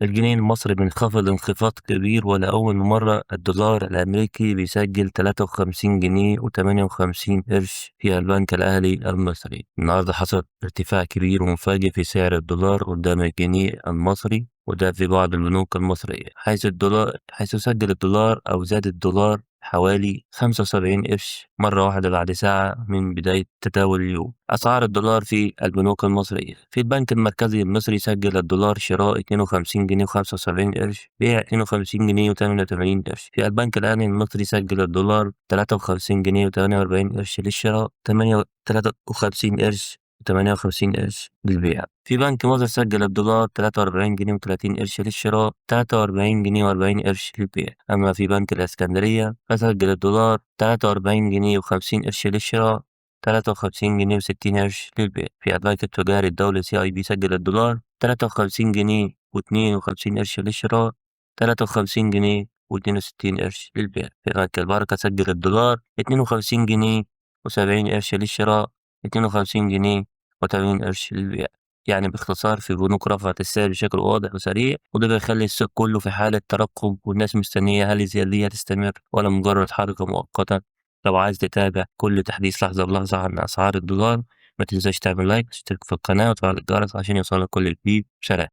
الجنيه المصري بينخفض انخفاض كبير، ولأول مرة الدولار الأمريكي بيسجل 53 جنيه و58 قرش في البنك الأهلي المصري. النهاردة حصل ارتفاع كبير ومفاجئ في سعر الدولار قدام الجنيه المصري، وده في بعض البنوك المصرية، حيث سجل الدولار أو زاد الدولار حوالي 75 قرش مرة واحدة بعد ساعة من بداية تداول اليوم. أسعار الدولار في البنوك المصرية: في البنك المركزي المصري سجل الدولار شراء 52 جنيه و75 قرش، بيع 52 جنيه و88 قرش. في البنك الأهلي المصري سجل الدولار 53 جنيه و48 قرش للشراء، 53 قرش و58 قرش للبيع. في بنك مصر سجل الدولار 43 جنيه و30 قرش للشراء، 43 جنيه و40 قرش للبيع. أما في بنك الإسكندرية فسجل الدولار 43 جنيه و50 قرش للشراء، 53 جنيه و60 قرش للبيع. في البنك التجاري الدولي CIB سجل الدولار 53 جنيه و52 قرش للشراء، 53 جنيه و62 قرش للبيع. في بنك البركة سجل الدولار 52 جنيه و70 قرش للشراء، 52 جنيه و80 قرش للبيع. يعني باختصار في بنوك رفعت السعر بشكل واضح وسريع، وده بيخلي السوق كله في حالة ترقب، والناس مستنية هل الزيادة دي هتستمر ولا مجرد حركة مؤقتة. لو عايز تتابع كل تحديث لحظة بلحظة عن أسعار الدولار، ما تنساش تعمل لايك وتشترك في القناة وتفعل الجرس عشان يوصلك كل جديد. سلام.